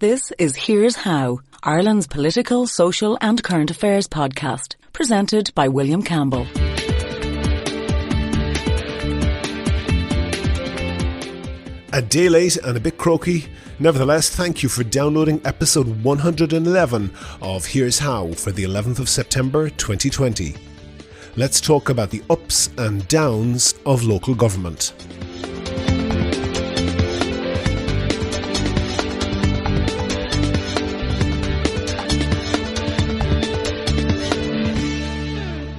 This is Here's How, Ireland's political, social and current affairs podcast, presented by William Campbell. A day late and a bit croaky. Nevertheless, thank you for downloading episode 111 of Here's How for the 11th of September 2020. Let's talk about the ups and downs of local government.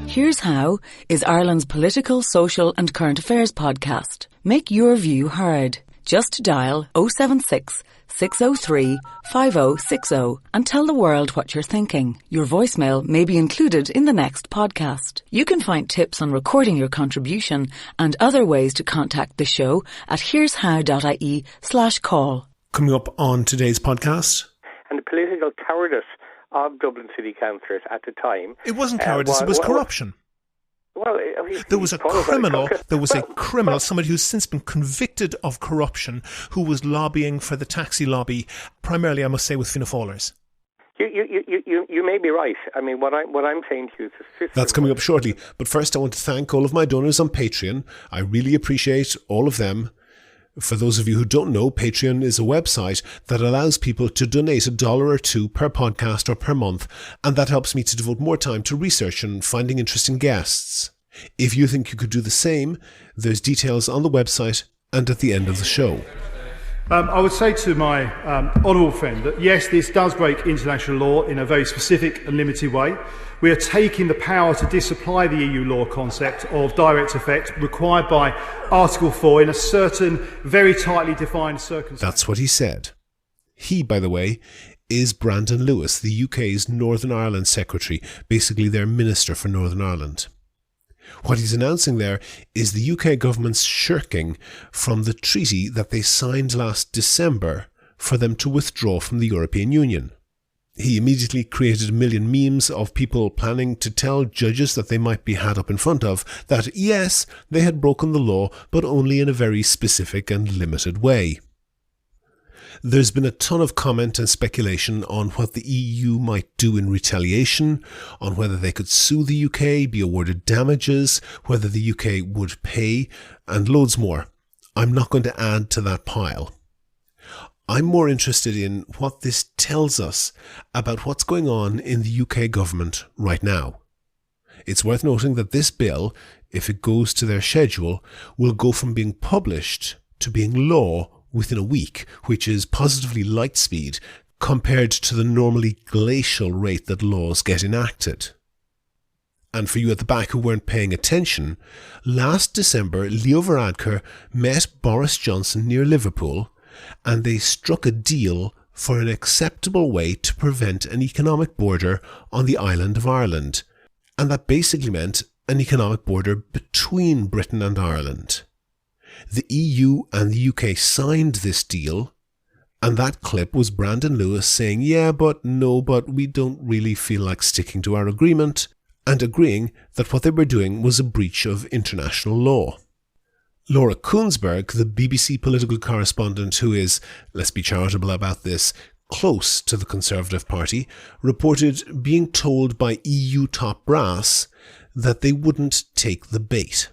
Here's How is Ireland's political, social and current affairs podcast. Make your view heard. Just dial 076 603 5060 and tell the world what you're thinking. Your voicemail may be included in the next podcast. You can find tips on recording your contribution and other ways to contact the show at here'show.ie/call. Coming up on today's podcast. And the political cowardice of Dublin city councillors at the time. It wasn't cowardice, it was corruption. Well, there was a criminal, somebody who's since been convicted of corruption, who was lobbying for the taxi lobby, primarily, I must say, with Fianna Fáilers. You may be right. I mean, what I'm saying to you is... That's coming up shortly. But first, I want to thank all of my donors on Patreon. I really appreciate all of them. For those of you who don't know, Patreon is a website that allows people to donate $1 or $2 per podcast or per month, and that helps me to devote more time to research and finding interesting guests. If you think you could do the same, there's details on the website and at the end of the show. I would say to my honourable friend that yes, this does break international law in a very specific and limited way. We are taking the power to disapply the EU law concept of direct effect required by Article 4 in a certain very tightly defined circumstance. That's what he said. He, by the way, is Brandon Lewis, the UK's Northern Ireland Secretary, basically their Minister for Northern Ireland. What he's announcing there is the UK government's shirking from the treaty that they signed last December for them to withdraw from the European Union. He immediately created a million memes of people planning to tell judges that they might be had up in front of that, yes, they had broken the law, but only in a very specific and limited way. There's been a ton of comment and speculation on what the EU might do in retaliation, on whether they could sue the UK, be awarded damages, whether the UK would pay, and loads more. I'm not going to add to that pile. I'm more interested in what this tells us about what's going on in the UK government right now. It's worth noting that this bill, if it goes to their schedule, will go from being published to being law within a week, which is positively light speed compared to the normally glacial rate that laws get enacted. And for you at the back who weren't paying attention, last December Leo Varadkar met Boris Johnson near Liverpool and they struck a deal for an acceptable way to prevent an economic border on the island of Ireland. And that basically meant an economic border between Britain and Ireland. The EU and the UK signed this deal, and that clip was Brandon Lewis saying, yeah, but no, but we don't really feel like sticking to our agreement, and agreeing that what they were doing was a breach of international law. Laura Kuenssberg, the BBC political correspondent who is, let's be charitable about this, close to the Conservative Party, reported being told by EU top brass that they wouldn't take the bait.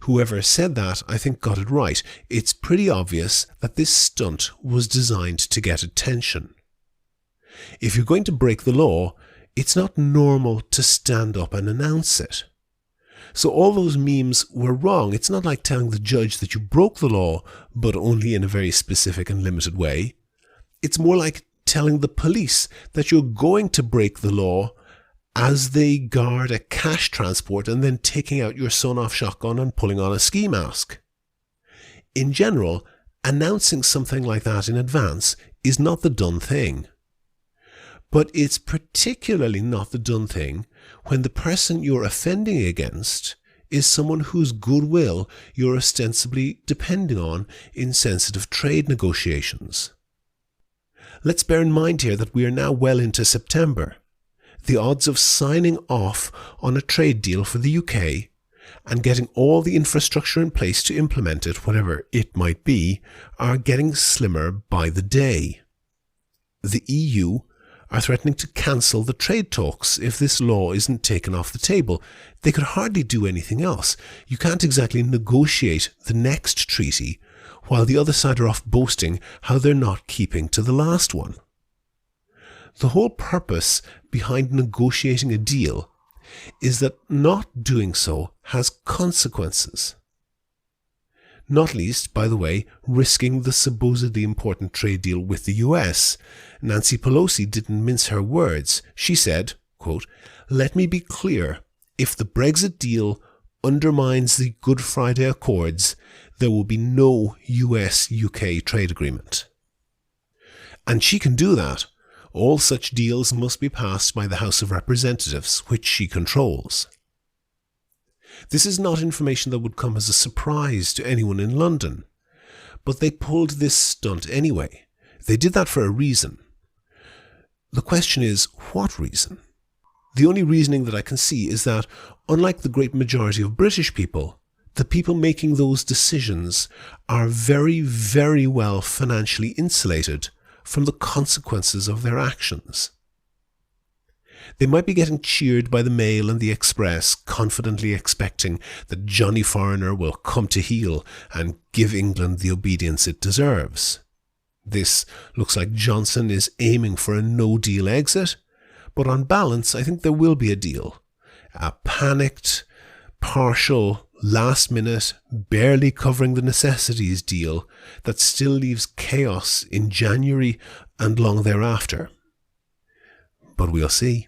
Whoever said that, I think, got it right. It's pretty obvious that this stunt was designed to get attention. If you're going to break the law, it's not normal to stand up and announce it. So all those memes were wrong. It's not like telling the judge that you broke the law, but only in a very specific and limited way. It's more like telling the police that you're going to break the law as they guard a cash transport and then taking out your sawn-off shotgun and pulling on a ski mask. In general, announcing something like that in advance is not the done thing. But it's particularly not the done thing when the person you're offending against is someone whose goodwill you're ostensibly depending on in sensitive trade negotiations. Let's bear in mind here that we are now well into September. The odds of signing off on a trade deal for the UK and getting all the infrastructure in place to implement it, whatever it might be, are getting slimmer by the day. the EU are threatening to cancel the trade talks if this law isn't taken off the table. They could hardly do anything else. You can't exactly negotiate the next treaty while the other side are off boasting how they're not keeping to the last one. The whole purpose behind negotiating a deal is that not doing so has consequences. Not least, by the way, risking the supposedly important trade deal with the US. Nancy Pelosi didn't mince her words. She said, quote, "Let me be clear, if the Brexit deal undermines the Good Friday Accords, there will be no US-UK trade agreement." And she can do that. All such deals must be passed by the House of Representatives, which she controls. This is not information that would come as a surprise to anyone in London. But they pulled this stunt anyway. They did that for a reason. The question is, what reason? The only reasoning that I can see is that, unlike the great majority of British people, the people making those decisions are very, very well financially insulated from the consequences of their actions. They might be getting cheered by the Mail and the Express, confidently expecting that Johnny Foreigner will come to heel and give England the obedience it deserves. This looks like Johnson is aiming for a no-deal exit, but on balance I think there will be a deal. A panicked, partial, last-minute, barely covering the necessities deal that still leaves chaos in January and long thereafter. But we'll see.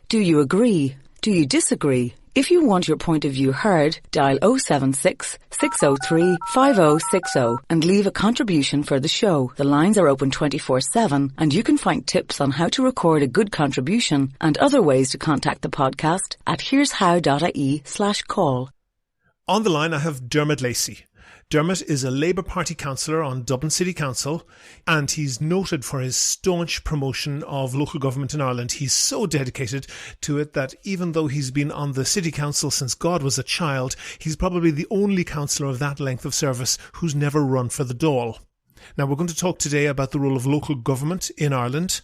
Do you agree? Do you disagree? If you want your point of view heard, dial 076 603 5060 and leave a contribution for the show. The lines are open 24/7 and you can find tips on how to record a good contribution and other ways to contact the podcast at here'show.ie/call. On the line I have Dermot Lacey. Dermot is a Labour Party councillor on Dublin City Council, and he's noted for his staunch promotion of local government in Ireland. He's so dedicated to it that even though he's been on the City Council since God was a child, he's probably the only councillor of that length of service who's never run for the Dáil. Now, we're going to talk today about the role of local government in Ireland,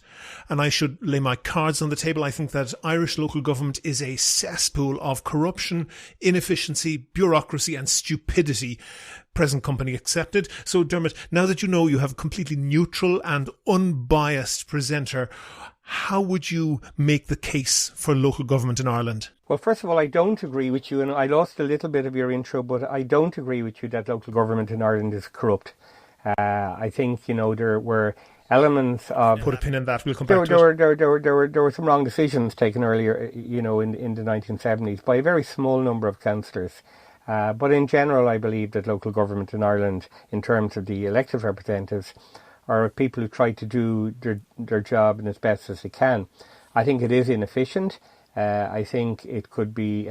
and I should lay my cards on the table. I think that Irish local government is a cesspool of corruption, inefficiency, bureaucracy and stupidity, present company accepted. So, Dermot, now that you know you have a completely neutral and unbiased presenter, how would you make the case for local government in Ireland? Well, first of all, I don't agree with you, and I lost a little bit of your intro, but I don't agree with you that local government in Ireland is corrupt. I think, there were elements of... Put a pin in that, we'll come back to it. There were some wrong decisions taken earlier, in the 1970s by a very small number of councillors. But in general, I believe that local government in Ireland, in terms of the elected representatives, are people who try to do their job as best as they can. I think it is inefficient. I think it could be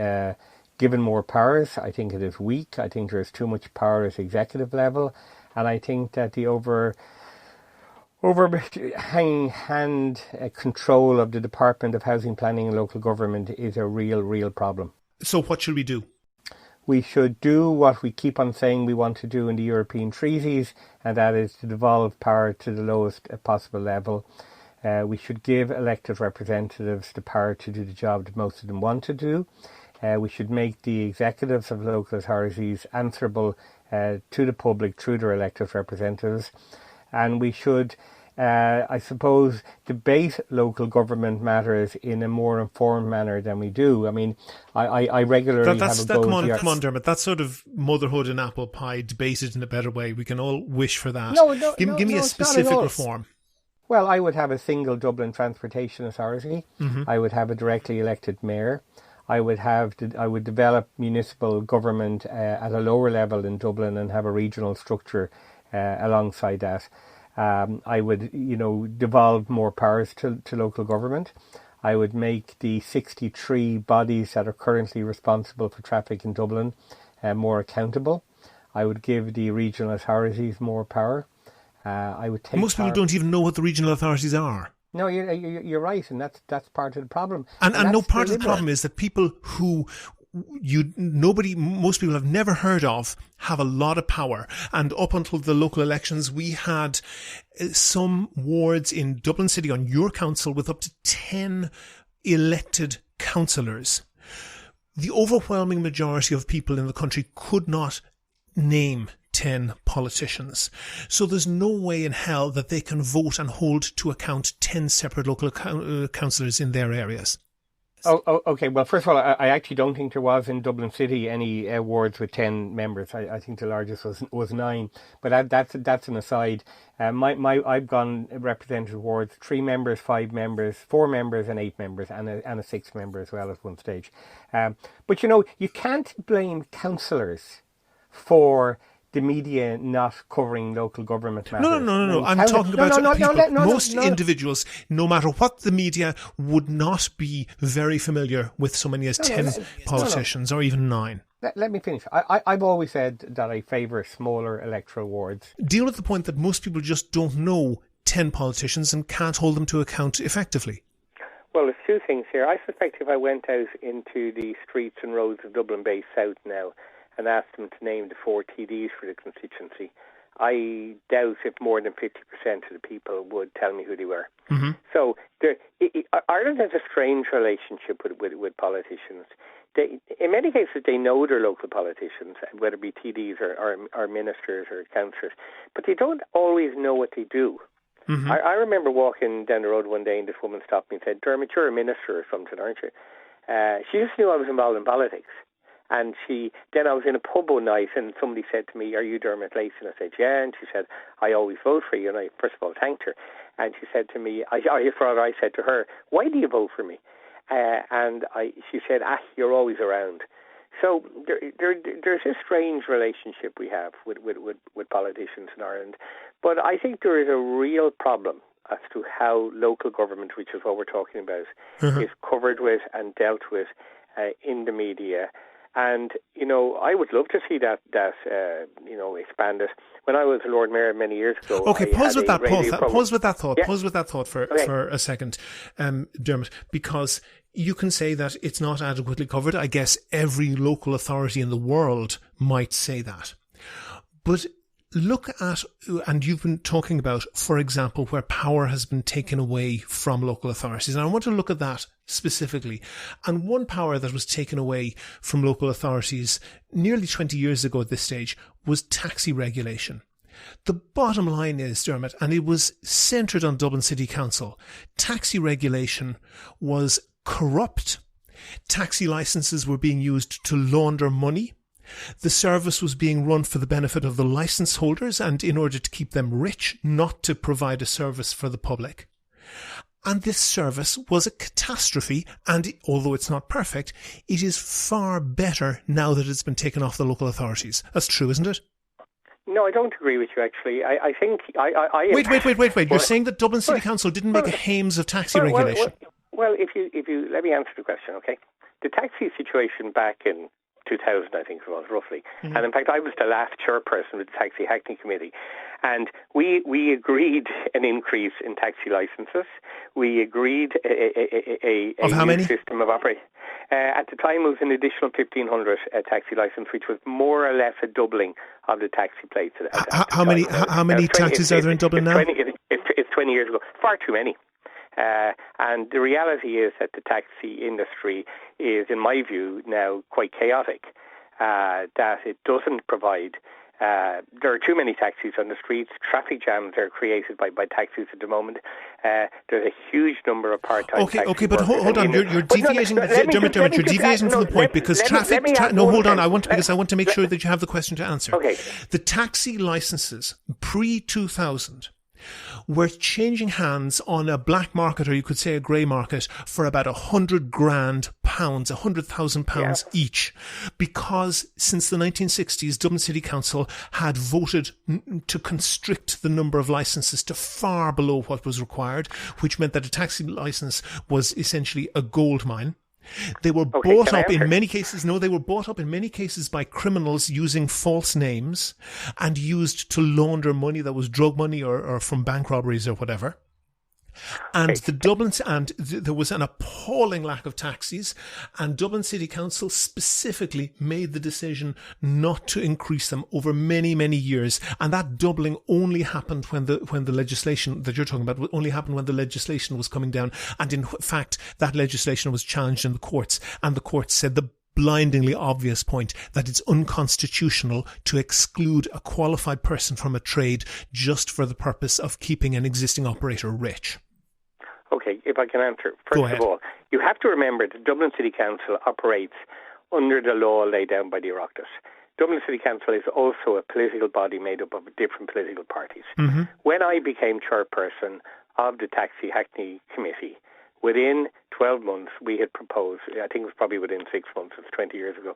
given more powers. I think it is weak. I think there is too much power at executive level. And I think that the overhanging hand control of the Department of Housing, Planning and Local Government is a real problem. So what should we do? We should do what we keep on saying we want to do in the European treaties, and that is to devolve power to the lowest possible level. We should give elected representatives the power to do the job that most of them want to do. We should make the executives of local authorities answerable to the public through their elected representatives, and we should, I suppose, debate local government matters in a more informed manner than we do. I mean, I regularly have a go. Come on, Dermot. That's sort of motherhood and apple pie debated in a better way. We can all wish for that. Give me a specific reform. Well, I would have a single Dublin Transportation Authority. Mm-hmm. I would have a directly elected mayor. I would develop municipal government at a lower level in Dublin and have a regional structure alongside that. I would, devolve more powers to local government. I would make the 63 bodies that are currently responsible for traffic in Dublin more accountable. I would give the regional authorities more power. I would take Most people don't even know what the regional authorities are. No, you're right, and that's part of the problem. And no, part of the problem is that people who most people have never heard of, have a lot of power. And up until the local elections, we had some wards in Dublin City on your council with up to 10 elected councillors. The overwhelming majority of people in the country could not name 10 politicians. So there's no way in hell that they can vote and hold to account 10 separate local councillors in their areas. Oh, okay. Well, first of all, I actually don't think there was in Dublin City any wards with 10 members. I think the largest was 9. But that's an aside. I've gone representative wards, 3 members, 5 members, 4 members, and 8 members, and a 6th member as well at one stage. But you can't blame councillors for the media not covering local government matters. No. I'm talking about people. Most individuals, no matter what the media, would not be very familiar with so many as 10 politicians or even 9. Let me finish. I've always said that I favour smaller electoral wards. Deal with the point that most people just don't know 10 politicians and can't hold them to account effectively. Well, there's 2 things here. I suspect if I went out into the streets and roads of Dublin Bay South now and asked them to name the 4 TDs for the constituency, I doubt if more than 50% of the people would tell me who they were. Mm-hmm. So Ireland has a strange relationship with politicians. In many cases, they know their local politicians, whether it be TDs or ministers or councillors, but they don't always know what they do. Mm-hmm. I remember walking down the road one day and this woman stopped me and said, "Dermot, you're a minister or something, aren't you?" She just knew I was involved in politics. And then I was in a pub one night and somebody said to me, "Are you Dermot Lacey?" And I said, "Yeah." And she said, "I always vote for you." And I first of all thanked her. And she said to me, I said to her, "Why do you vote for me?" She said, "You're always around." So there's a strange relationship we have with politicians in Ireland. But I think there is a real problem as to how local government, which is what we're talking about, is covered with and dealt with in the media. And, I would love to see that expanded. When I was Lord Mayor many years ago... Okay, pause with that thought for a second, Dermot, because you can say that it's not adequately covered. I guess every local authority in the world might say that. But look at, and you've been talking about, for example, where power has been taken away from local authorities. And I want to look at that specifically. And one power that was taken away from local authorities nearly 20 years ago at this stage was taxi regulation. The bottom line is, Dermot, and it was centred on Dublin City Council, taxi regulation was corrupt. Taxi licences were being used to launder money. The service was being run for the benefit of the licence holders and in order to keep them rich, not to provide a service for the public. And this service was a catastrophe, and although it's not perfect, it is far better now that it's been taken off the local authorities. That's true, isn't it? No, I don't agree with you, actually. I think... Wait. You're saying that Dublin City Council didn't make a hames of taxi regulation? Well, if you let me answer the question, okay? The taxi situation back in 2000, I think it was, roughly. Mm-hmm. And in fact, I was the last chairperson of the Taxi Hackney Committee. And we agreed an increase in taxi licences. We agreed a new system of operation. At the time, it was an additional 1,500 taxi licence, which was more or less a doubling of the taxi plates. How many taxis are there in Dublin now? It's 20 years ago. Far too many. And the reality is that the taxi industry is, in my view, now quite chaotic, that it doesn't provide... there are too many taxis on the streets. Traffic jams are created by taxis at the moment. There's a huge number of part-time taxi Okay, but hold on. You're deviating, Dermot, you're deviating from the point because traffic... hold on. I want to make sure that you have the question to answer. Okay. The taxi licences pre-2000 were changing hands on a black market, or you could say a grey market, for about £100,000 each, because since the 1960s, Dublin City Council had voted to constrict the number of licences to far below what was required, which meant that a taxi licence was essentially a gold mine. They were bought up in many cases. No, they were bought up in many cases by criminals using false names and used to launder money that was drug money or from bank robberies or whatever. And there was an appalling lack of taxis, and Dublin City Council specifically made the decision not to increase them over many, many years. And that doubling only happened when the legislation that you're talking about only happened when the legislation was coming down. And in fact, that legislation was challenged in the courts, and the courts said the blindingly obvious point that it's unconstitutional to exclude a qualified person from a trade just for the purpose of keeping an existing operator rich. Okay, if I can answer. First of all, you have to remember that Dublin City Council operates under the law laid down by the Oireachtas. Dublin City Council is also a political body made up of different political parties. Mm-hmm. When I became chairperson of the Taxi Hackney Committee, within 12 months we had proposed, I think it was probably within 6 months, it's 20 years ago,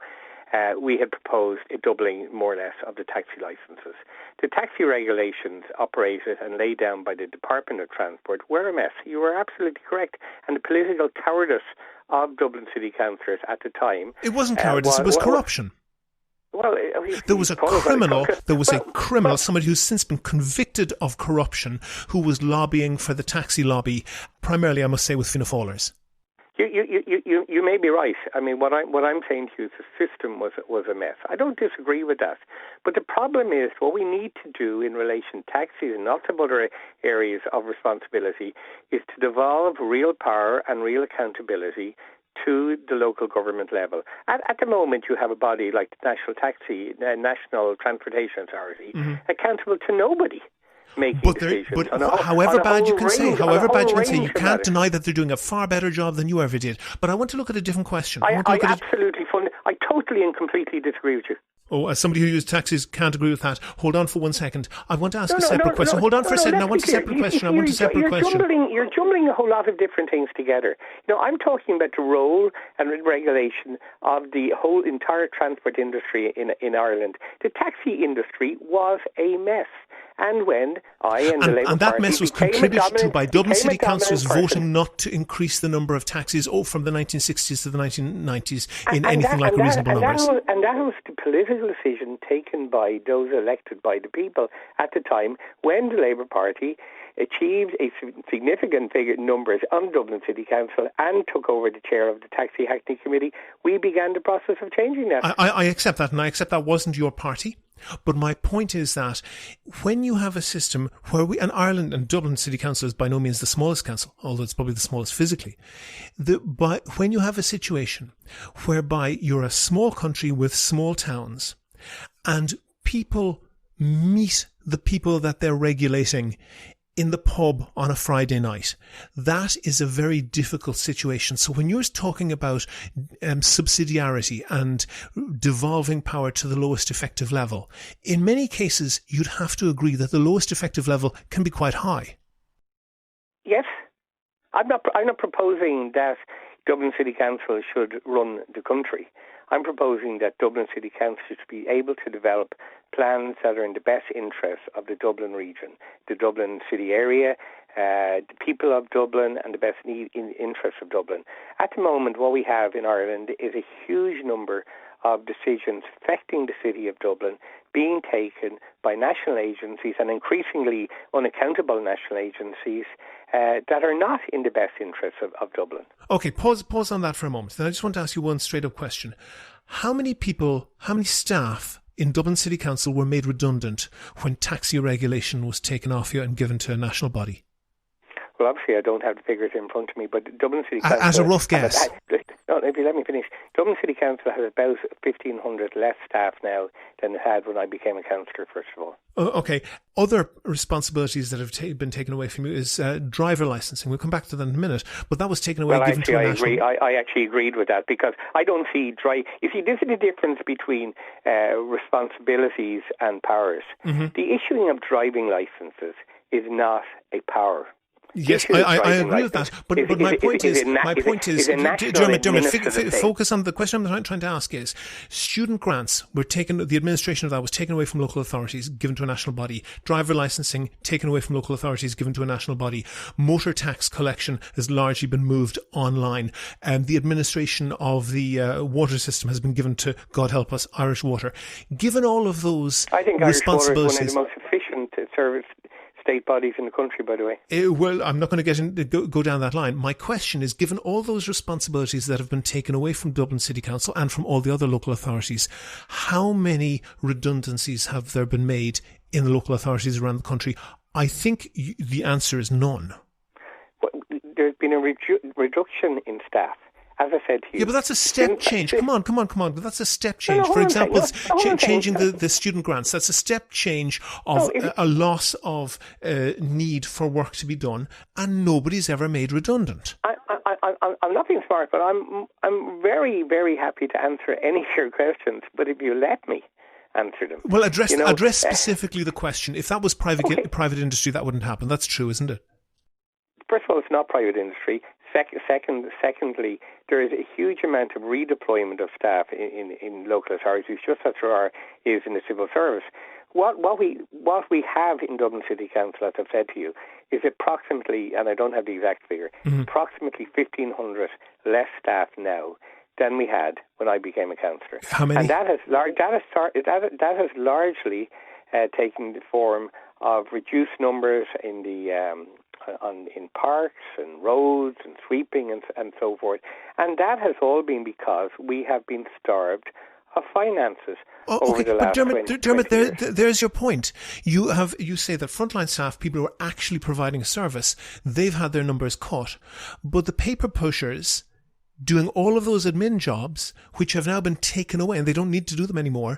we had proposed a doubling, more or less, of the taxi licences. The taxi regulations operated and laid down by the Department of Transport were a mess. You were absolutely correct. And the political cowardice of Dublin City councillors at the time... It wasn't cowardice, it was corruption. There was a criminal, somebody who's since been convicted of corruption, who was lobbying for the taxi lobby, primarily, I must say, with Fianna Fáilers. You may be right. I mean, what I'm saying to you is the system was a mess. I don't disagree with that. But the problem is what we need to do in relation to taxis and lots of other areas of responsibility is to devolve real power and real accountability to the local government level. At the moment, you have a body like the National Transportation Authority, accountable to nobody. However bad you can say, you can't deny that they're doing a far better job than you ever did. But I want to look at a different question. I totally and completely disagree with you. Oh, as somebody who uses taxis can't agree with that. Hold on for 1 second. I want to ask a separate question. Hold on for a second. I want a separate question. You're jumbling a whole lot of different things together. I'm talking about the role and regulation of the whole entire transport industry in Ireland. The taxi industry was a mess. And when I and the Labour Party... And that mess was contributed to by Dublin City councillors voting not to increase the number of taxis from the 1960s to the 1990s in anything like reasonable numbers. And that was the political decision taken by those elected by the people at the time when the Labour Party achieved a significant figure numbers on Dublin City Council and took over the chair of the Taxi Hackney Committee. We began the process of changing that. I accept that, and I accept that wasn't your party. But my point is that when you have a system where and Ireland and Dublin City Council is by no means the smallest council, although it's probably the smallest physically, but when you have a situation whereby you're a small country with small towns and people meet the people that they're regulating in the pub on a Friday night, that is a very difficult situation. So when you're talking about subsidiarity and devolving power to the lowest effective level, in many cases you'd have to agree that the lowest effective level can be quite high. Yes. I'm not proposing that Dublin City Council should run the country. I'm proposing that Dublin City Council should be able to develop plans that are in the best interest of the Dublin region, the Dublin city area, the people of Dublin, and the best interest of Dublin. At the moment, what we have in Ireland is a huge number of decisions affecting the city of Dublin being taken by national agencies and increasingly unaccountable national agencies that are not in the best interests of Dublin. Okay, pause on that for a moment. Then I just want to ask you one straight-up question. How many staff in Dublin City Council were made redundant when taxi regulation was taken off you and given to a national body? Well, obviously I don't have the figures in front of me, but Dublin City Council... As a rough guess. If you let me finish. Dublin City Council has about 1,500 less staff now than it had when I became a councillor, first of all. Okay. Other responsibilities that have been taken away from you is driver licensing. We'll come back to that in a minute, but that was taken away. Well, actually, I agree. I actually agreed with that because I don't see You see, this is the difference between responsibilities and powers. Mm-hmm. The issuing of driving licences is not a power. Yes, I agree with that. But my point is, Dermot, focus on the question I'm trying to ask is, student grants were taken, the administration of that was taken away from local authorities, given to a national body. Driver licensing taken away from local authorities, given to a national body. Motor tax collection has largely been moved online. And the administration of the water system has been given to, God help us, Irish Water. Given all of those responsibilities... I think Irish Water is one of the most efficient state bodies in the country, by the way. Well, I'm not going to go down that line. My question is, given all those responsibilities that have been taken away from Dublin City Council and from all the other local authorities, how many redundancies have there been made in the local authorities around the country? I think the answer is none. Well, there's been a reduction in staff. As I said to you. Yeah, but that's a step change. Come on. But that's a step change. For example, changing the student grants. That's a step change of a loss of need for work to be done, and nobody's ever made redundant. I'm not being smart, but I'm very, very happy to answer any of your questions. But if you let me answer them. Well, address specifically the question. If that was private industry, that wouldn't happen. That's true, isn't it? First of all, it's not private industry. Secondly, there is a huge amount of redeployment of staff in local authorities, just as there is in the civil service. What we have in Dublin City Council, as I've said to you, is approximately, and I don't have the exact figure, approximately 1,500 less staff now than we had when I became a councillor. How many? And that has largely taken the form of reduced numbers in the in parks and roads and sweeping and so forth. And that has all been because we have been starved of finances over the last 20 years. There's your point. You say that frontline staff, people who are actually providing a service, they've had their numbers cut. But the paper pushers doing all of those admin jobs, which have now been taken away and they don't need to do them anymore,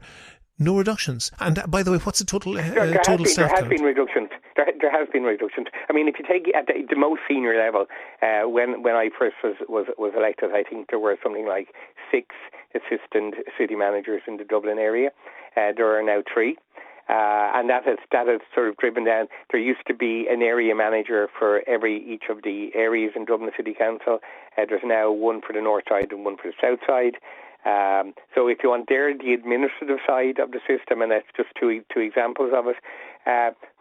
no reductions. And by the way, what's the total staff count? There has been reductions. There has been reductions. I mean, if you take at the most senior level, when I first was elected, I think there were something like 6 assistant city managers in the Dublin area. There are now 3. And that has sort of driven down. There used to be an area manager for each of the areas in Dublin City Council. There's now one for the north side and one for the south side. So if you want the administrative side of the system, and that's just two examples of it,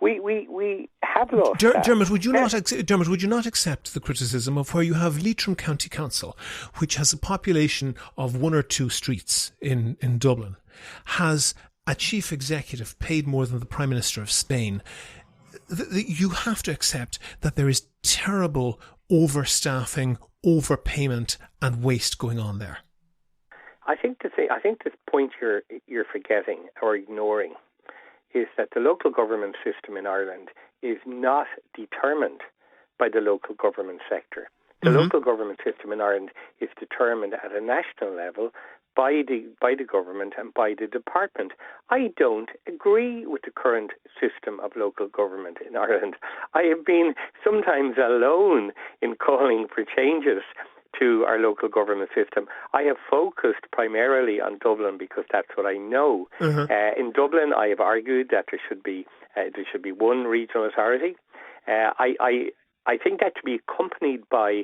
we have lost. Dermot, would you not accept the criticism of where you have Leitrim County Council, which has a population of 1 or 2 streets in Dublin, has a chief executive paid more than the Prime Minister of Spain? You have to accept that there is terrible overstaffing, overpayment, and waste going on there. I think this point you're forgetting or ignoring is that the local government system in Ireland is not determined by the local government sector. The local government system in Ireland is determined at a national level by the government and by the department. I don't agree with the current system of local government in Ireland. I have been sometimes alone in calling for changes to our local government system. I have focused primarily on Dublin because that's what I know. In Dublin, I have argued that there should be one regional authority. I think that to be accompanied by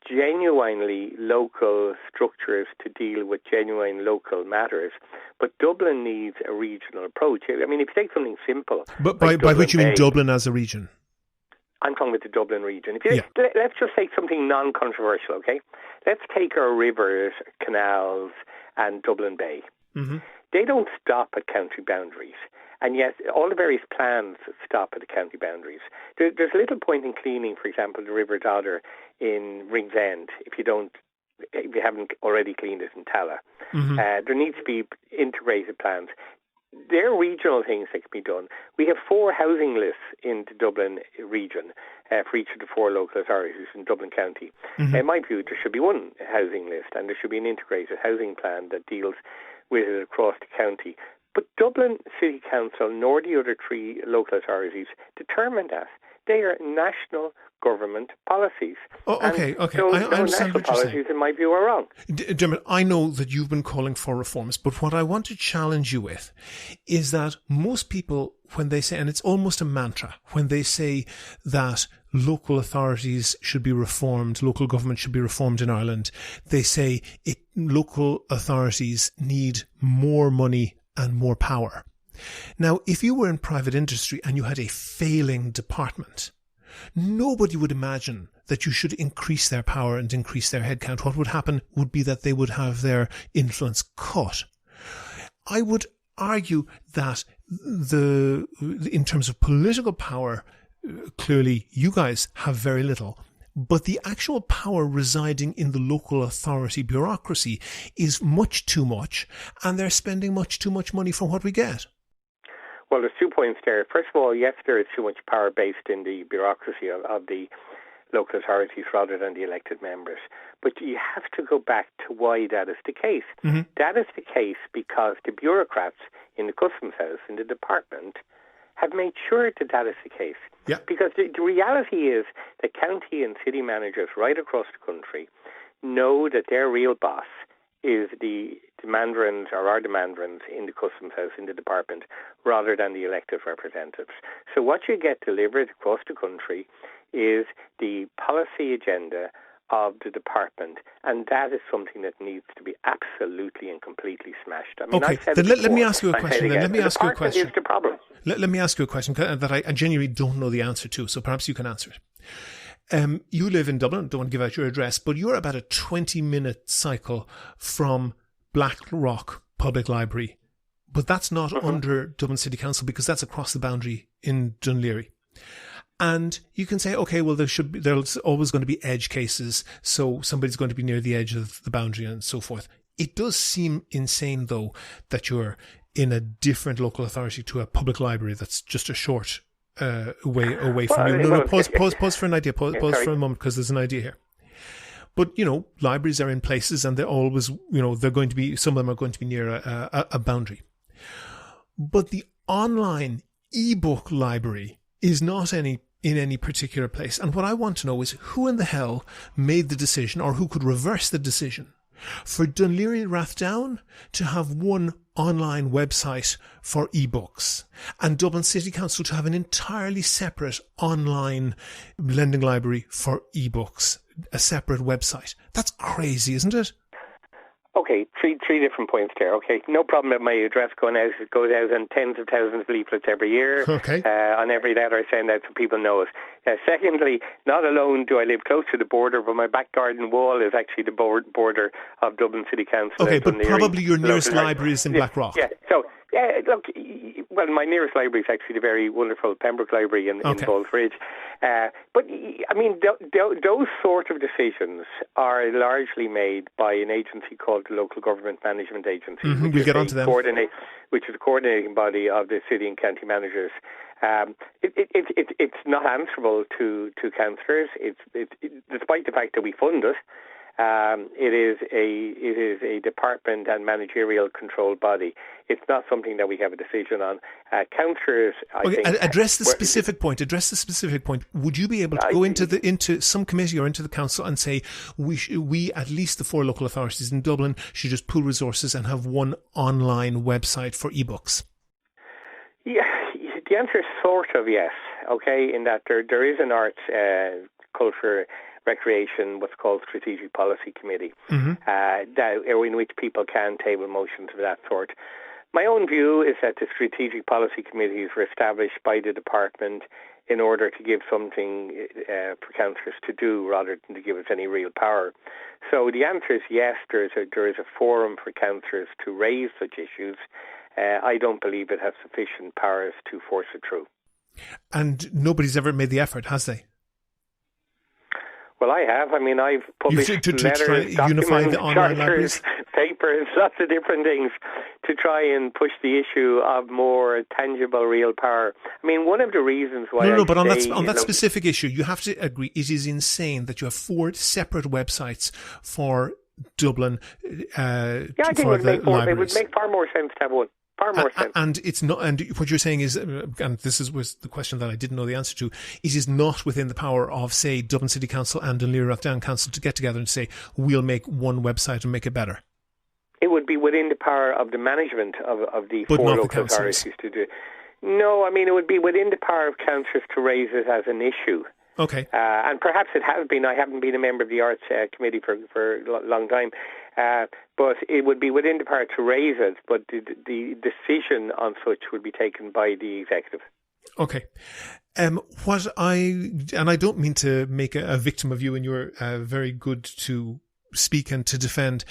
genuinely local structures to deal with genuine local matters. But Dublin needs a regional approach. I mean, if you take something simple... But by which you mean Dublin as a region? I'm talking about the Dublin region. Let's just take something non-controversial, okay? Let's take our rivers, canals, and Dublin Bay. They don't stop at county boundaries. And yet, all the various plans stop at the county boundaries. There's little point in cleaning, for example, the River Dodder in Ringsend if you haven't already cleaned it in Tala. There needs to be integrated plans. There are regional things that can be done. We have 4 housing lists in the Dublin region for each of the 4 local authorities in Dublin County. In my view, there should be one housing list and there should be an integrated housing plan that deals with it across the county. But Dublin City Council, nor the other 3 local authorities, determine that. They are national government policies. Okay. So I understand what you're saying. Policies, in my view, are wrong. Dermot, I know that you've been calling for reforms, but what I want to challenge you with is that most people, when they say, and it's almost a mantra, when they say that local authorities should be reformed, local government should be reformed in Ireland, they say local authorities need more money and more power. Now, if you were in private industry and you had a failing department, nobody would imagine that you should increase their power and increase their headcount. What would happen would be that they would have their influence cut. I would argue that in terms of political power, clearly you guys have very little. But the actual power residing in the local authority bureaucracy is much too much, and they're spending much too much money for what we get. Well, there's 2 points there. First of all, yes, there is too much power based in the bureaucracy of the local authorities rather than the elected members. But you have to go back to why that is the case. Mm-hmm. That is the case because the bureaucrats in the Customs House, in the department, have made sure that that is the case. Yeah. Because the reality is that county and city managers right across the country know that their real boss is the mandarins or are the mandarins in the Customs House, in the department, rather than the elected representatives. So what you get delivered across the country is the policy agenda of the department, and that is something that needs to be absolutely and completely smashed. I mean, okay, then let me ask you a question. Let me ask you a question. Is the problem. Let me ask you a question that I genuinely don't know the answer to, so perhaps you can answer it. You live in Dublin, don't want to give out your address, but you're about a 20-minute cycle from Blackrock Public Library, but that's not under Dublin City Council because that's across the boundary in Dunleary. And you can say, okay, well, there's always going to be edge cases, so somebody's going to be near the edge of the boundary and so forth. It does seem insane, though, that you're in a different local authority to a public library that's just a short way away from you. No, pause for an idea. Pause for a moment, because there's an idea here. But, libraries are in places and they're always, they're going to be, some of them are going to be near a boundary. But the online ebook library is not in any particular place. And what I want to know is who in the hell made the decision, or who could reverse the decision, for Dunleary Rathdown to have one online website for ebooks and Dublin City Council to have an entirely separate online lending library for ebooks, a separate website. That's crazy, isn't it? Okay, three different points there. Okay, no problem with my address going out. It goes out in tens of thousands of leaflets every year. Okay. On every letter I send out so people know it. Secondly, not alone do I live close to the border, but my back garden wall is actually the border of Dublin City Council. Okay, but probably your nearest library is in Blackrock. Yeah, so, look, well, my nearest library is actually the very wonderful Pembroke Library in Ballsbridge. But, I mean, those sort of decisions are largely made by an agency called the Local Government Management Agency. Mm-hmm, we'll get on to them. Which is the coordinating body of the city and county managers. It's not answerable to councillors. Despite the fact that we fund it, it is a department and managerial controlled body. It's not something that we have a decision on. Councillors, I think, address the specific point. Would you be able to go into some committee or into the council and say we at least the 4 local authorities in Dublin should just pool resources and have one online website for ebooks? Yeah, the answer is sort of yes. Okay, in that there is an arts, culture, recreation, what's called Strategic Policy Committee, in which people can table motions of that sort. My own view is that the Strategic Policy Committees were established by the department in order to give something for councillors to do rather than to give us any real power. So the answer is yes, there is a forum for councillors to raise such issues. I don't believe it has sufficient powers to force it through. And nobody's ever made the effort, has they? Well, I have. I mean, I've published letters, try unify the online charters, papers, lots of different things to try and push the issue of more tangible, real power. I mean, one of the reasons why but on that specific issue, you have to agree, it is insane that you have 4 separate websites for Dublin I think it would make far more sense to have one. Far more sense. And it's not. And what you're saying is, and this was the question that I didn't know the answer to. It is not within the power of, say, Dublin City Council and Dunleary Rathdown Council to get together and say we'll make one website and make it better. It would be within the power of the management of the 4 local authorities to do it. No, I mean it would be within the power of councillors to raise it as an issue. Okay. And perhaps it has been. I haven't been a member of the Arts Committee for a long time. But it would be within the power to raise it, but the decision on such would be taken by the executive. Okay. I don't mean to make a victim of you, and you're very good to speak and to defend,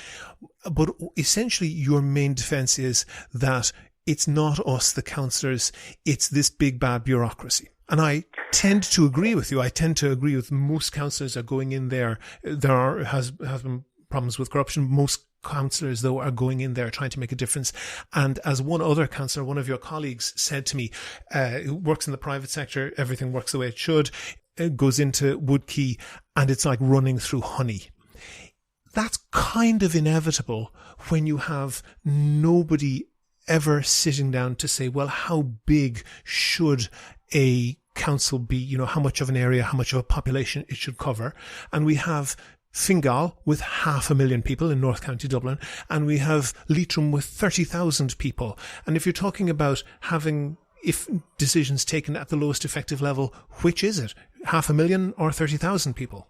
but essentially your main defence is that it's not us, the councillors, it's this big bad bureaucracy. And I tend to agree with you. I tend to agree with most councillors are going in there. Has been problems with corruption. Most councillors, though, are going in there trying to make a difference. And as one other councillor, one of your colleagues said to me, who works in the private sector, everything works the way it should, it goes into Woodkey, and it's like running through honey. That's kind of inevitable when you have nobody ever sitting down to say, well, how big should a council be? You know, how much of an area, how much of a population it should cover. And we have Fingal with 500,000 people in North County Dublin, and we have Leitrim with 30,000 people. And if you're talking about having, if decisions taken at the lowest effective level, which is it? 500,000 or 30,000 people?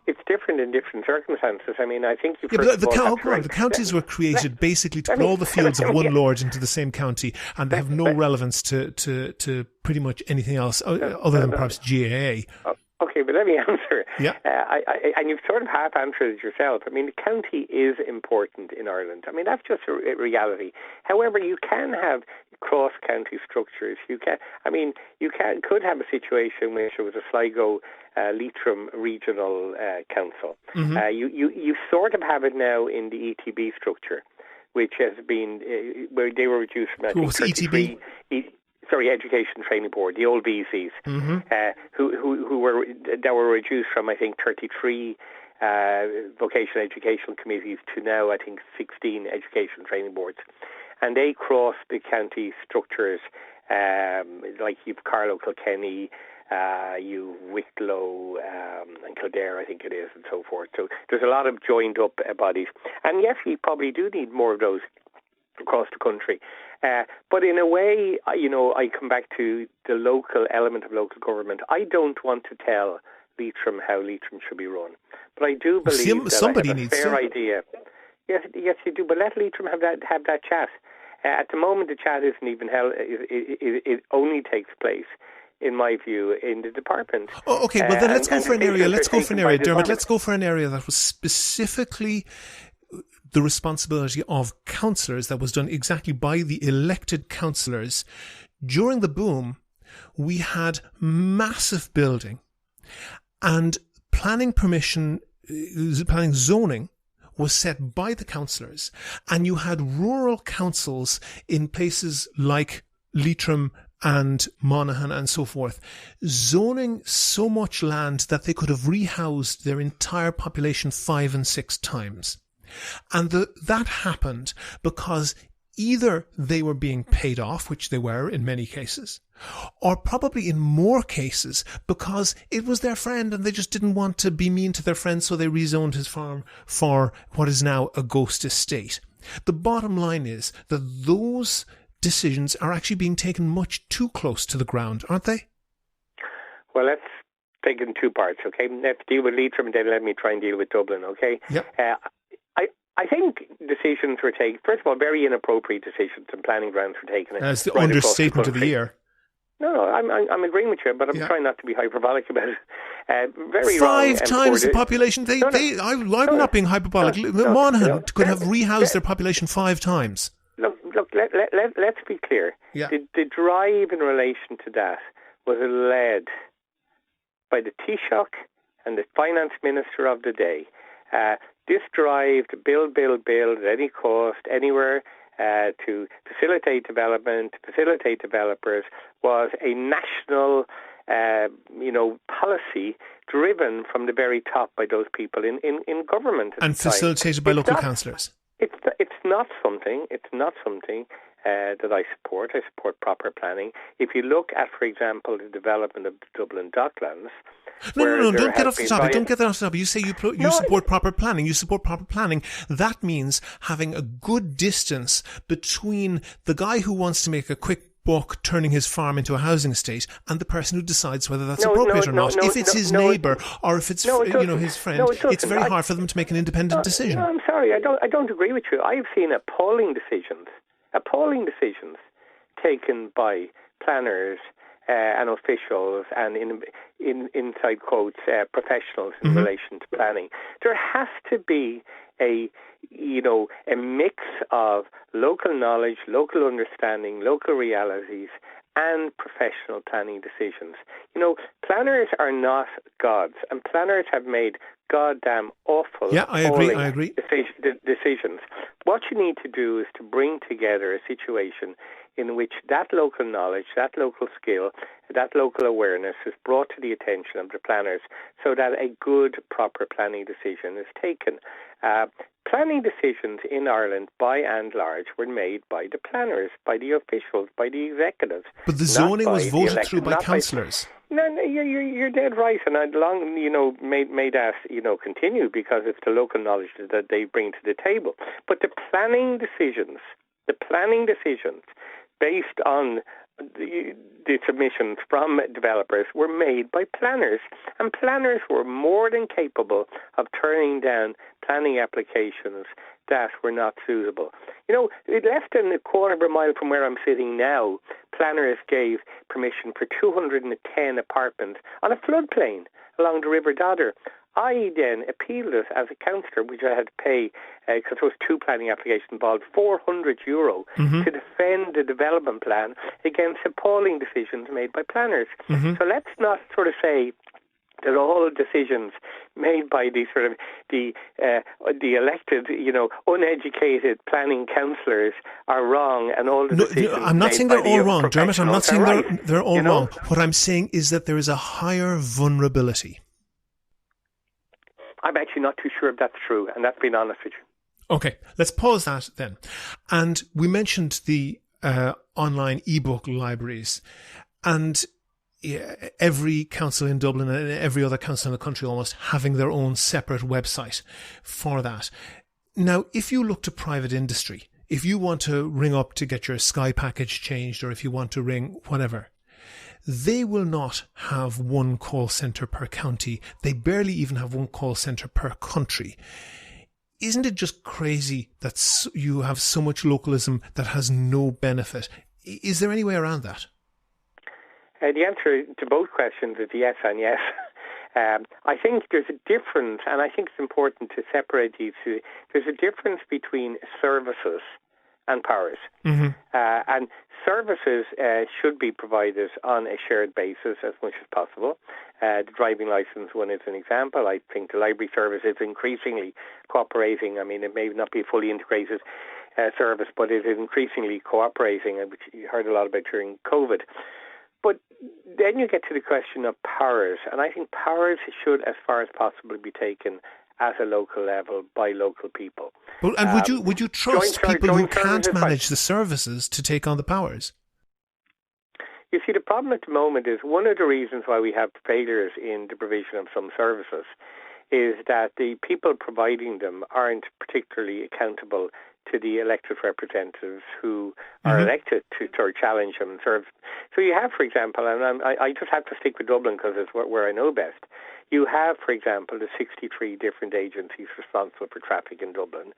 It's different in different circumstances. I mean, I think you. Yeah, but the counties were created basically to put all the fields of one lord into the same county, and they have no relevance to pretty much anything else other than perhaps GAA. Okay, but let me answer. Yeah. And you've sort of half answered it yourself. I mean, the county is important in Ireland. I mean, that's just a reality. However, you can have cross-county structures. You could have a situation where there was a Sligo Leitrim Regional Council. Mm-hmm. You sort of have it now in the ETB structure, which has been where they were reduced from, I think, 33. ETB? Education Training Board, the old VCs, mm-hmm. who were reduced from, I think, 33 vocational educational committees to now, I think, 16 education training boards, and they cross the county structures, like you've Carlow, Kilkenny, you Wicklow, and Kildare, I think it is, and so forth. So there's a lot of joined up bodies, and yes, we probably do need more of those across the country. But in a way, I come back to the local element of local government. I don't want to tell Leitrim how Leitrim should be run, but I do believe that somebody I have a fair idea. Yes, you do. But let Leitrim have that chat. At the moment, the chat isn't even held. It only takes place, in my view, in the department. Oh, okay. Well, then let's go for an area. Let's go for an area, Dermot. Let's go for an area that was specifically the responsibility of councillors, that was done exactly by the elected councillors. During the boom, we had massive building, and planning zoning was set by the councillors, and you had rural councils in places like Leitrim and Monaghan and so forth, zoning so much land that they could have rehoused their entire population 5 and 6 times. And that happened because either they were being paid off, which they were in many cases, or probably in more cases because it was their friend and they just didn't want to be mean to their friend, so they rezoned his farm for what is now a ghost estate. The bottom line is that those decisions are actually being taken much too close to the ground, aren't they? Well, let's take it in two parts, okay? Let's deal with Leitrim and then let me try and deal with Dublin, okay? Yep. I think decisions were taken, first of all, very inappropriate decisions and planning grounds were taken. That's the understatement of the year. No, I'm agreeing with you, but I'm trying not to be hyperbolic about it. Very 5 times the population. I'm not being hyperbolic. Monaghan could have rehoused their population 5 times. Look. Let's be clear. Yeah. The drive in relation to that was led by the Taoiseach and the finance minister of the day. This drive to build at any cost, anywhere, to facilitate development, to facilitate developers, was a national, policy driven from the very top by those people in government. And facilitated by local councillors. It's not something that I support. I support proper planning. If you look at, for example, the development of the Dublin Docklands. No, don't get off the topic. Don't get off the topic. You say you support proper planning. You support proper planning. That means having a good distance between the guy who wants to make a quick buck turning his farm into a housing estate and the person who decides whether that's appropriate or not. If it's his neighbour or if it's his friend, it's very hard for them to make an independent decision. No, I'm sorry. I don't agree with you. I've seen appalling decisions taken by planners and officials and in inside quotes professionals in relation to planning. There has to be a mix of local knowledge, local understanding, local realities, and professional planning decisions. You know, planners are not gods, and planners have made goddamn awful I agree. Decisions. What you need to do is to bring together a situation in which that local knowledge, that local skill, that local awareness is brought to the attention of the planners so that a good, proper planning decision is taken. Planning decisions in Ireland, by and large, were made by the planners, by the officials, by the executives. But the zoning was voted through by councillors. No, you're dead right, and I'd long, made that, continue, because it's the local knowledge that they bring to the table. But the planning decisions based on the submissions from developers were made by planners, and planners were more than capable of turning down planning applications that were not suitable. Less than a quarter of a mile from where I'm sitting now, planners gave permission for 210 apartments on a floodplain along the River Dodder. I then appealed it as a councillor, which I had to pay, because there was two planning applications involved, €400 to defend the development plan against appalling decisions made by planners. So let's not sort of say that all decisions made by the elected, uneducated planning councillors are wrong, and all the decisions. No, I'm not saying they're all wrong, Dermot. I'm not saying they're all wrong. What I'm saying is that there is a higher vulnerability. I'm actually not too sure if that's true, and that's being honest with you. Okay, let's pause that then. And we mentioned the online ebook libraries, and every council in Dublin and every other council in the country almost having their own separate website for that. Now, if you look to private industry, if you want to ring up to get your Sky package changed, or if you want to ring whatever, they will not have one call centre per county. They barely even have one call centre per country. Isn't it just crazy that you have so much localism that has no benefit? Is there any way around that? The answer to both questions is yes and yes. I think there's a difference, and I think it's important to separate these two. There's a difference between services and powers. And services should be provided on a shared basis as much as possible. The driving licence one is an example. I think the library service is increasingly cooperating. I mean, it may not be a fully integrated service, but it is increasingly cooperating, which you heard a lot about during COVID. But then you get to the question of powers, and I think powers should, as far as possible, be taken at a local level by local people. Well, and would you trust people who can't manage the services to take on the powers? You see, the problem at the moment is one of the reasons why we have failures in the provision of some services is that the people providing them aren't particularly accountable to the elected representatives who are elected to sort of challenge them and serve. So you have, for example, and I just have to stick with Dublin because it's where I know best. You have, for example, the 63 different agencies responsible for traffic in Dublin,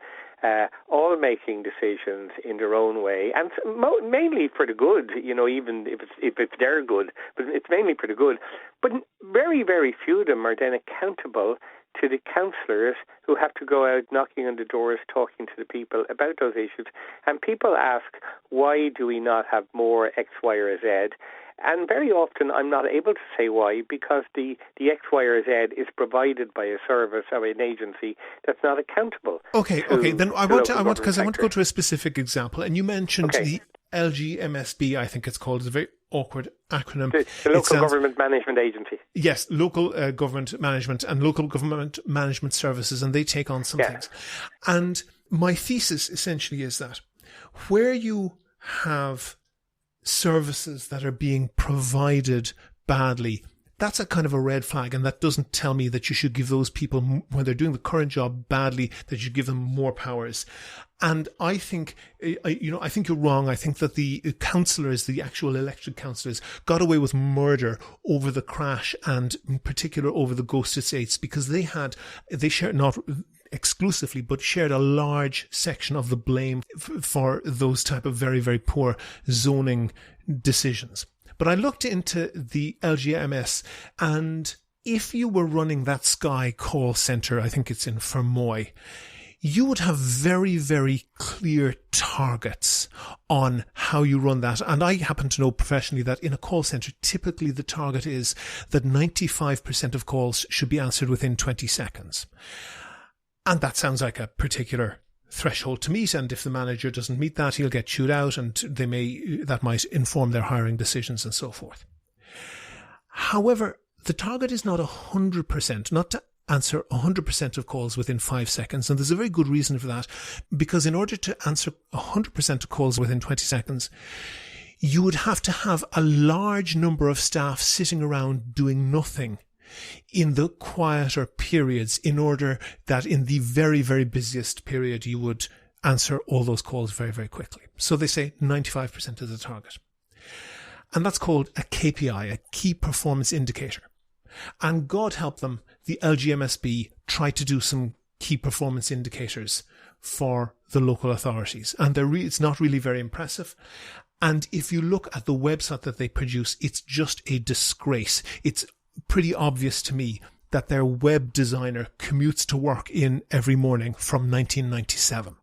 all making decisions in their own way, and mainly for the good, even if it's their good, but it's mainly for the good. But very, very few of them are then accountable to the councillors who have to go out knocking on the doors, talking to the people about those issues. And people ask, why do we not have more X, Y, or Z? And very often I'm not able to say why, because the X, Y, or Z is provided by a service or an agency that's not accountable. Okay. Then I want to go to a specific example. And you mentioned the LGMSB, I think it's called. It's a very awkward acronym. The Local Government Management Agency. Yes, local government management and local government management services, and they take on some things. And my thesis essentially is that where you have services that are being provided badly, that's a kind of a red flag, and that doesn't tell me that you should give those people, when they're doing the current job badly, that you should give them more powers. And I think, I think you're wrong. I think that the councillors, the actual elected councillors, got away with murder over the crash, and in particular over the ghost estates, because they shared, not exclusively, but shared a large section of the blame for those type of very, very poor zoning decisions. But I looked into the LGMS, and if you were running that Sky call centre, I think it's in Fermoy, you would have very, very clear targets on how you run that. And I happen to know professionally that in a call centre, typically the target is that 95% of calls should be answered within 20 seconds. And that sounds like a particular threshold to meet. And if the manager doesn't meet that, he'll get chewed out, and that might inform their hiring decisions and so forth. However, the target is not 100%, not to answer 100% of calls within 5 seconds. And there's a very good reason for that, because in order to answer 100% of calls within 20 seconds, you would have to have a large number of staff sitting around doing nothing in the quieter periods, in order that in the very, very busiest period, you would answer all those calls very, very quickly. So they say 95% is the target. And that's called a KPI, a key performance indicator. And God help them, the LGMSB tried to do some key performance indicators for the local authorities. And it's not really very impressive. And if you look at the website that they produce, it's just a disgrace. It's pretty obvious to me that their web designer commutes to work in every morning from 1997.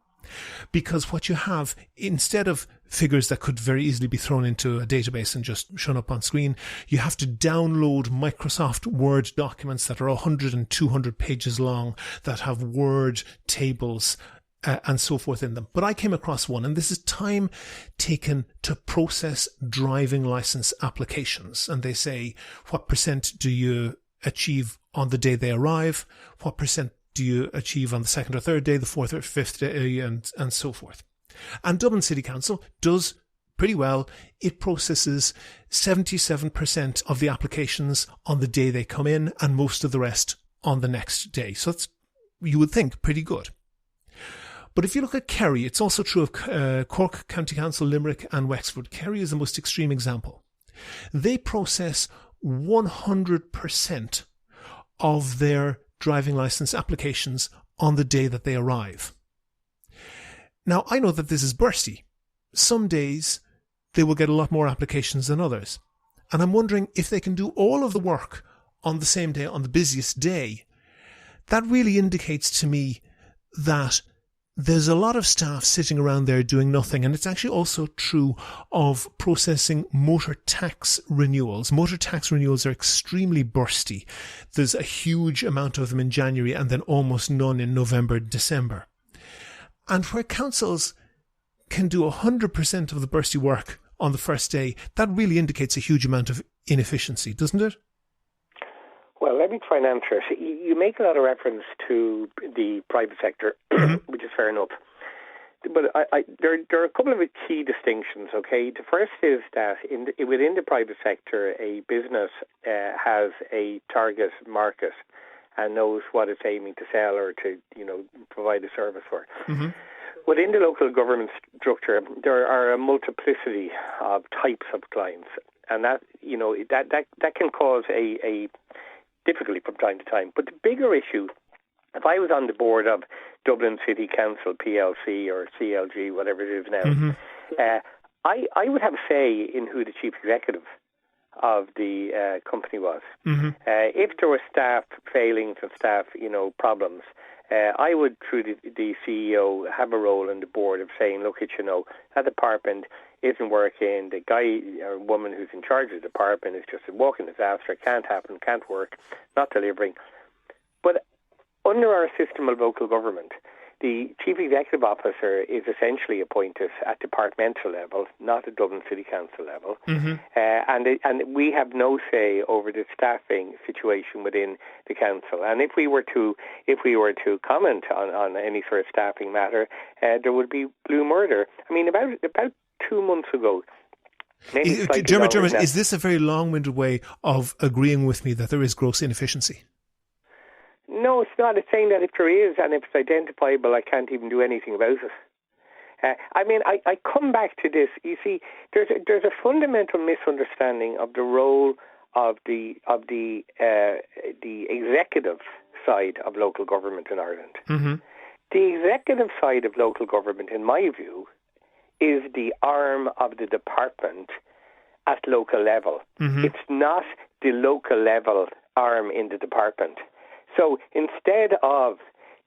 Because what you have, instead of figures that could very easily be thrown into a database and just shown up on screen, you have to download Microsoft Word documents that are 100 and 200 pages long, that have word tables and so forth in them. But I came across one, and this is time taken to process driving license applications. And they say, what percent do you achieve on the day they arrive? What percent do you achieve on the second or third day, the fourth or fifth day, and so forth? And Dublin City Council does pretty well. It processes 77% of the applications on the day they come in, and most of the rest on the next day. So that's, you would think, pretty good. But if you look at Kerry, it's also true of Cork County Council, Limerick and Wexford. Kerry is the most extreme example. They process 100% of their driving license applications on the day that they arrive. Now, I know that this is bursty. Some days they will get a lot more applications than others. And I'm wondering if they can do all of the work on the same day, on the busiest day. That really indicates to me that there's a lot of staff sitting around there doing nothing. And it's actually also true of processing motor tax renewals. Motor tax renewals are extremely bursty. There's a huge amount of them in January and then almost none in November, December. And where councils can do 100% of the bursty work on the first day, that really indicates a huge amount of inefficiency, doesn't it? Well, let me try and answer it. You make a lot of reference to the private sector, which is fair enough. But there are a couple of key distinctions, okay? The first is that within the private sector, a business has a target market and knows what it's aiming to sell or to, provide a service for. Mm-hmm. Within the local government structure, there are a multiplicity of types of clients, and that can cause a difficulty from time to time. But the bigger issue, if I was on the board of Dublin City Council PLC or CLG, whatever it is now, I would have a say in who the chief executive of the company was. Mm-hmm. If there were staff failings and staff, problems, I would, through the CEO, have a role in the board of saying, look, that department isn't working. The guy or woman who's in charge of the department is just a walking disaster. Can't happen, can't work, not delivering. But under our system of local government, the chief executive officer is essentially appointed at departmental level, not at Dublin City Council level, and we have no say over the staffing situation within the council. And if we were to comment on any sort of staffing matter, there would be blue murder. I mean, about 2 months ago. Dermot, is this a very long-winded way of agreeing with me that there is gross inefficiency? No, it's not. It's saying that if there is and if it's identifiable, I can't even do anything about it. I come back to this. You see, there's a fundamental misunderstanding of the role of the executive side of local government in Ireland. Mm-hmm. The executive side of local government, in my view, is the arm of the department at local level. Mm-hmm. It's not the local level arm in the department. So instead of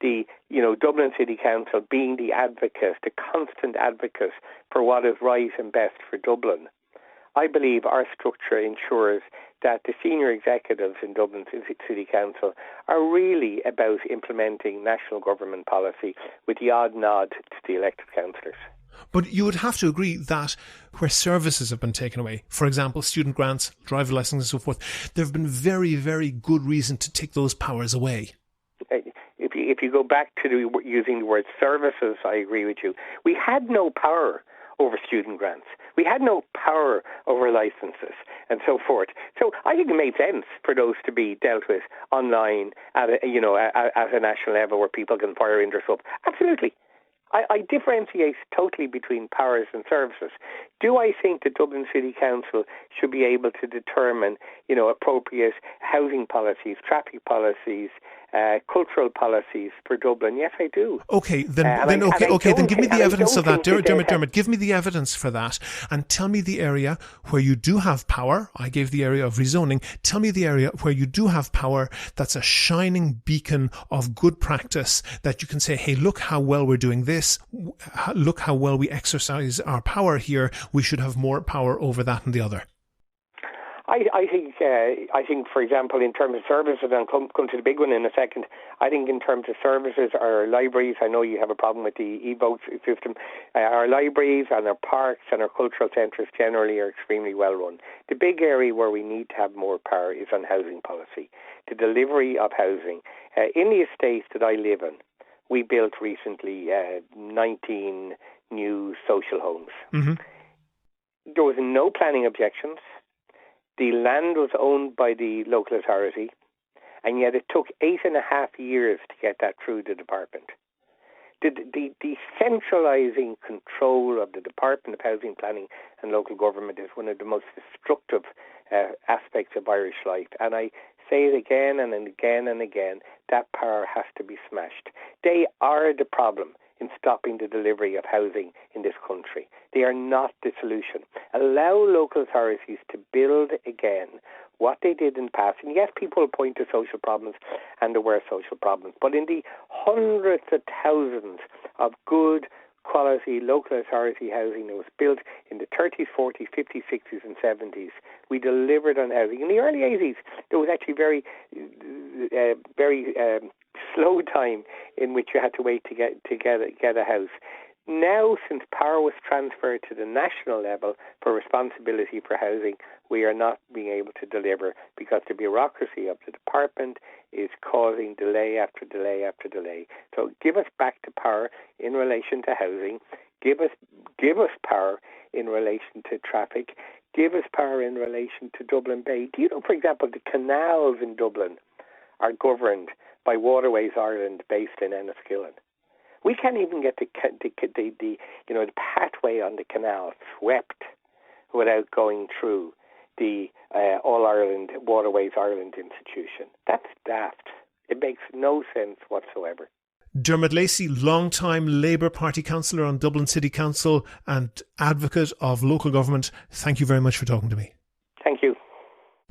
Dublin City Council being the advocate, the constant advocate for what is right and best for Dublin. I believe our structure ensures that the senior executives in Dublin City Council are really about implementing national government policy with the odd nod to the elected councillors. But you would have to agree that where services have been taken away, for example, student grants, driver licenses and so forth, there have been very, very good reason to take those powers away. If you go back to using the word services, I agree with you. We had no power over student grants. We had no power over licenses and so forth. So I think it made sense for those to be dealt with online at a national level where people can fire in their stuff. Absolutely. I differentiate totally between powers and services. Do I think that Dublin City Council should be able to determine, appropriate housing policies, traffic policies, cultural policies for Dublin? Yes, I do. Okay, then give me the evidence of that. Dermot, give me the evidence for that and tell me the area where you do have power. I gave the area of rezoning. Tell me the area where you do have power that's a shining beacon of good practice that you can say, hey, look how well we're doing this. Look how well we exercise our power here. We should have more power over that and the other. I think, for example, in terms of services, and I'll come to the big one in a second, I think in terms of services, our libraries, I know you have a problem with the e-vote system, our libraries and our parks and our cultural centres generally are extremely well run. The big area where we need to have more power is on housing policy, the delivery of housing. In the estates that I live in, we built recently 19 new social homes. Mm-hmm. There was no planning objections. The land was owned by the local authority, and yet it took 8.5 years to get that through the department. The centralising control of the Department of Housing, Planning and Local Government is one of the most destructive aspects of Irish life. And I say it again and again and again, that power has to be smashed. They are the problem in stopping the delivery of housing in this country. They are not the solution. Allow local authorities to build again what they did in the past. And yes, people will point to social problems, and there were social problems, but in the hundreds of thousands of good quality local authority housing that was built in the 30s, 40s, 50s, 60s and 70s, we delivered on housing. In the early 80s, there was actually very slow time in which you had to wait to get a house. Now, since power was transferred to the national level for responsibility for housing, we are not being able to deliver because the bureaucracy of the department is causing delay after delay after delay. So give us back to power in relation to housing. Give us power in relation to traffic. Give us power in relation to Dublin Bay. Do you know, for example, the canals in Dublin are governed by Waterways Ireland based in Enniskillen? We can't even get the pathway on the canal swept without going through the All Ireland Waterways Ireland institution. That's daft. It makes no sense whatsoever. Dermot Lacey, long-time Labour Party councillor on Dublin City Council and advocate of local government, thank you very much for talking to me. Thank you.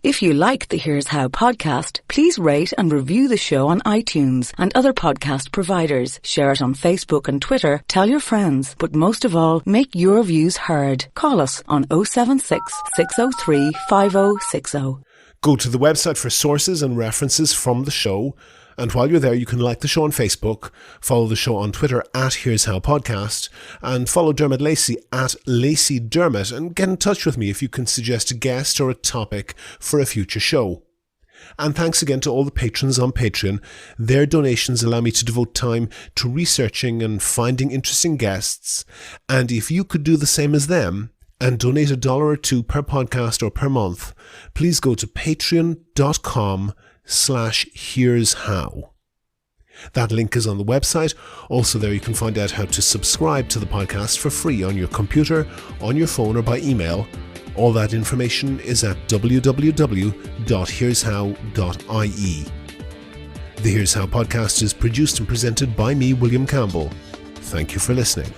If you like the Here's How podcast, please rate and review the show on iTunes and other podcast providers. Share it on Facebook and Twitter. Tell your friends. But most of all, make your views heard. Call us on 076 603 5060. Go to the website for sources and references from the show. And while you're there, you can like the show on Facebook, follow the show on Twitter at Here's How Podcast, and follow Dermot Lacey at Lacey Dermot, and get in touch with me if you can suggest a guest or a topic for a future show. And thanks again to all the patrons on Patreon. Their donations allow me to devote time to researching and finding interesting guests. And if you could do the same as them and donate $1 or $2 per podcast or per month, please go to patreon.com/Here's How. That link is on the website. Also there you can find out how to subscribe to the podcast for free on your computer, on your phone or by email. All that information is at www.here'show.ie. The Here's How podcast is produced and presented by me, William Campbell. Thank you for listening.